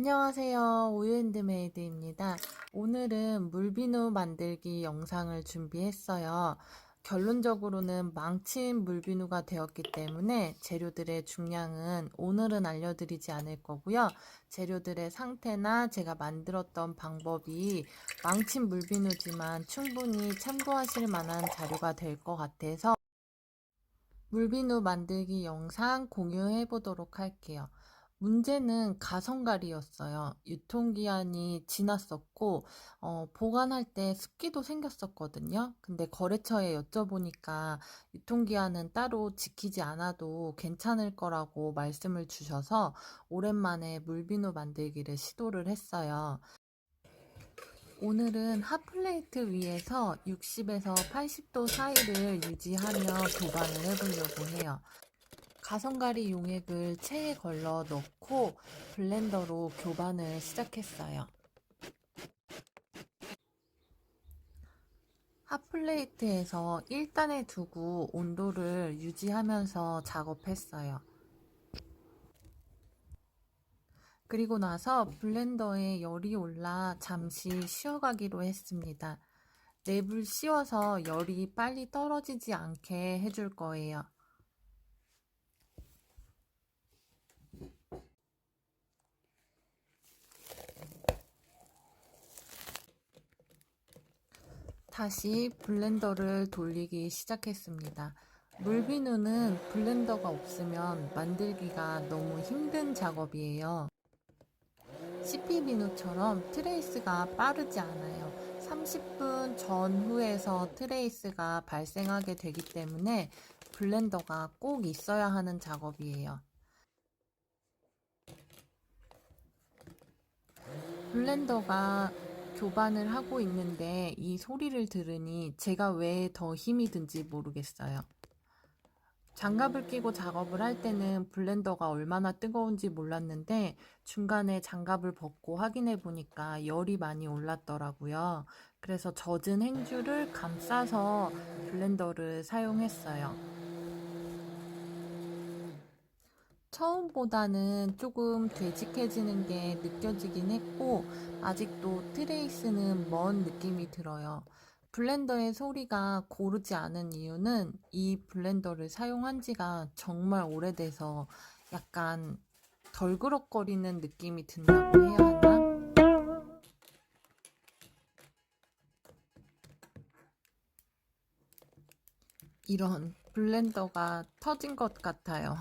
안녕하세요. 우유핸드메이드입니다. 오늘은 물비누 만들기 영상을 준비했어요. 결론적으로는 망친 물비누가 되었기 때문에 재료들의 중량은 오늘은 알려드리지 않을 거고요. 재료들의 상태나 제가 만들었던 방법이 망친 물비누지만 충분히 참고하실 만한 자료가 될 것 같아서 물비누 만들기 영상 공유해 보도록 할게요. 문제는 가성갈이었어요. 유통기한이 지났었고 보관할 때 습기도 생겼었거든요. 근데 거래처에 여쭤보니까 유통기한은 따로 지키지 않아도 괜찮을 거라고 말씀을 주셔서 오랜만에 물비누 만들기를 시도를 했어요. 오늘은 핫플레이트 위에서 60에서 80도 사이를 유지하며 도반을 해보려고 해요. 가성가리 용액을 체에 걸러 넣고 블렌더로 교반을 시작했어요. 핫플레이트에서 1단에 두고 온도를 유지하면서 작업했어요. 그리고 나서 블렌더에 열이 올라 잠시 쉬어가기로 했습니다. 랩을 씌워서 열이 빨리 떨어지지 않게 해줄 거예요. 다시 블렌더를 돌리기 시작했습니다. 물비누는 블렌더가 없으면 만들기가 너무 힘든 작업이에요. CP비누처럼 트레이스가 빠르지 않아요. 30분 전후에서 트레이스가 발생하게 되기 때문에 블렌더가 꼭 있어야 하는 작업이에요. 블렌더가 교반을 하고 있는데 이 소리를 들으니 제가 왜 더 힘이 든지 모르겠어요. 장갑을 끼고 작업을 할 때는 블렌더가 얼마나 뜨거운지 몰랐는데 중간에 장갑을 벗고 확인해 보니까 열이 많이 올랐더라고요. 그래서 젖은 행주를 감싸서 블렌더를 사용했어요. 처음보다는 조금 되직해지는 게 느껴지긴 했고 아직도 트레이스는 먼 느낌이 들어요. 블렌더의 소리가 고르지 않은 이유는 이 블렌더를 사용한 지가 정말 오래돼서 약간 덜그럭거리는 느낌이 든다고 해야 하나? 이런 블렌더가 터진 것 같아요.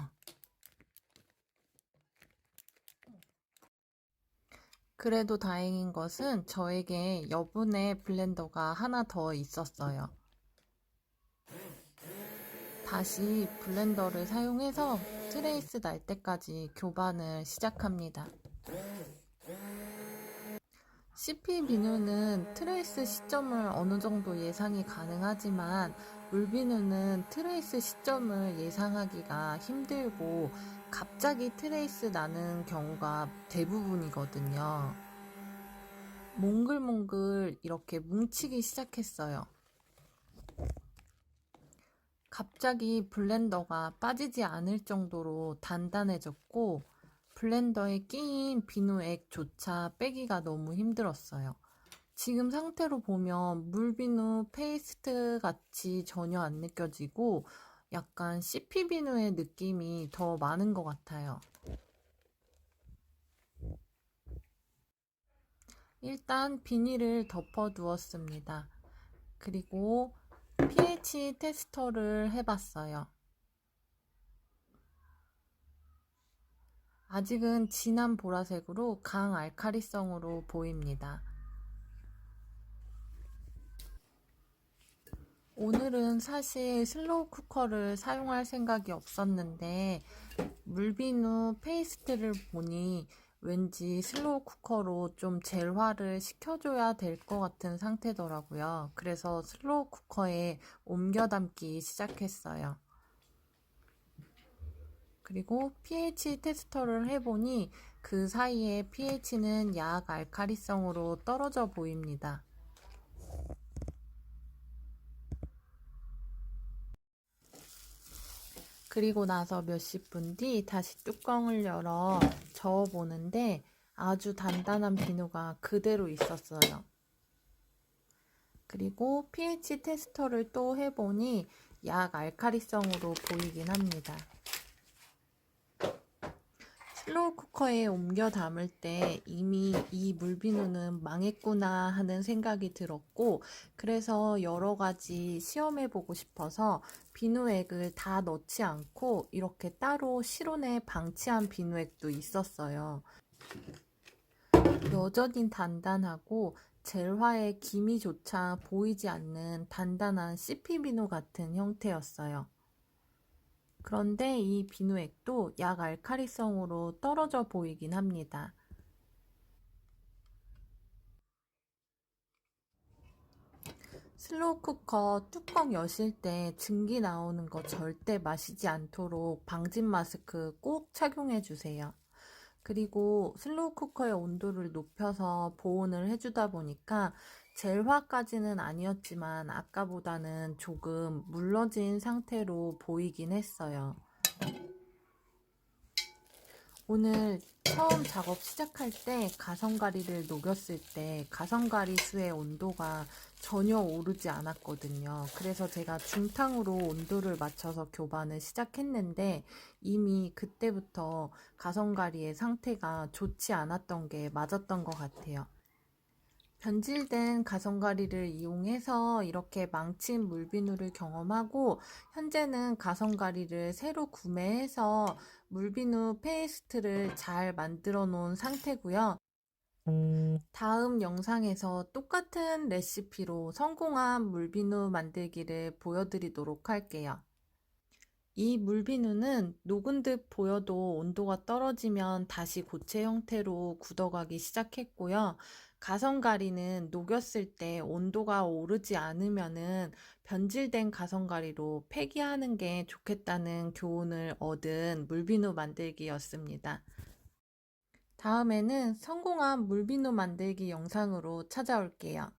그래도 다행인 것은 저에게 여분의 블렌더가 하나 더 있었어요. 다시 블렌더를 사용해서 트레이스 날 때까지 교반을 시작합니다. CP 비누는 트레이스 시점을 어느 정도 예상이 가능하지만 물비누는 트레이스 시점을 예상하기가 힘들고 갑자기 트레이스 나는 경우가 대부분이거든요. 몽글몽글 이렇게 뭉치기 시작했어요. 갑자기 블렌더가 빠지지 않을 정도로 단단해졌고 블렌더에 끼인 비누액조차 빼기가 너무 힘들었어요. 지금 상태로 보면 물비누 페이스트 같이 전혀 안 느껴지고 약간 CP 비누의 느낌이 더 많은 것 같아요. 일단 비닐을 덮어 두었습니다. 그리고 pH 테스터를 해봤어요. 아직은 진한 보라색으로 강알칼리성으로 보입니다. 오늘은 사실 슬로우 쿠커를 사용할 생각이 없었는데 물비누 페이스트를 보니 왠지 슬로우 쿠커로 좀 젤화를 시켜줘야 될 것 같은 상태더라고요. 그래서 슬로우 쿠커에 옮겨 담기 시작했어요. 그리고 pH 테스터를 해보니 그 사이에 pH는 약 알칼리성으로 떨어져 보입니다. 그리고 나서 몇십 분 뒤 다시 뚜껑을 열어 저어보는데 아주 단단한 비누가 그대로 있었어요. 그리고 pH 테스터를 또 해보니 약 알칼리성으로 보이긴 합니다. 슬로우 쿠커에 옮겨 담을 때 이미 이 물비누는 망했구나 하는 생각이 들었고, 그래서 여러 가지 시험해 보고 싶어서 비누액을 다 넣지 않고 이렇게 따로 실온에 방치한 비누액도 있었어요. 여전히 단단하고 젤화의 기미조차 보이지 않는 단단한 CP 비누 같은 형태였어요. 그런데 이 비누액도 약 알칼리성으로 떨어져 보이긴 합니다. 슬로우 쿠커 뚜껑 여실 때 증기 나오는 거 절대 마시지 않도록 방진 마스크 꼭 착용해 주세요. 그리고 슬로우 쿠커의 온도를 높여서 보온을 해주다 보니까 젤화까지는 아니었지만 아까보다는 조금 물러진 상태로 보이긴 했어요. 오늘 처음 작업 시작할 때 가성가리를 녹였을 때 가성가리 수의 온도가 전혀 오르지 않았거든요. 그래서 제가 중탕으로 온도를 맞춰서 교반을 시작했는데 이미 그때부터 가성가리의 상태가 좋지 않았던 게 맞았던 것 같아요. 변질된 가성가리를 이용해서 이렇게 망친 물비누를 경험하고, 현재는 가성가리를 새로 구매해서 물비누 페이스트를 잘 만들어 놓은 상태고요. 다음 영상에서 똑같은 레시피로 성공한 물비누 만들기를 보여드리도록 할게요. 이 물비누는 녹은 듯 보여도 온도가 떨어지면 다시 고체 형태로 굳어가기 시작했고요. 가성가리는 녹였을 때 온도가 오르지 않으면은 변질된 가성가리로 폐기하는 게 좋겠다는 교훈을 얻은 물비누 만들기였습니다. 다음에는 성공한 물비누 만들기 영상으로 찾아올게요.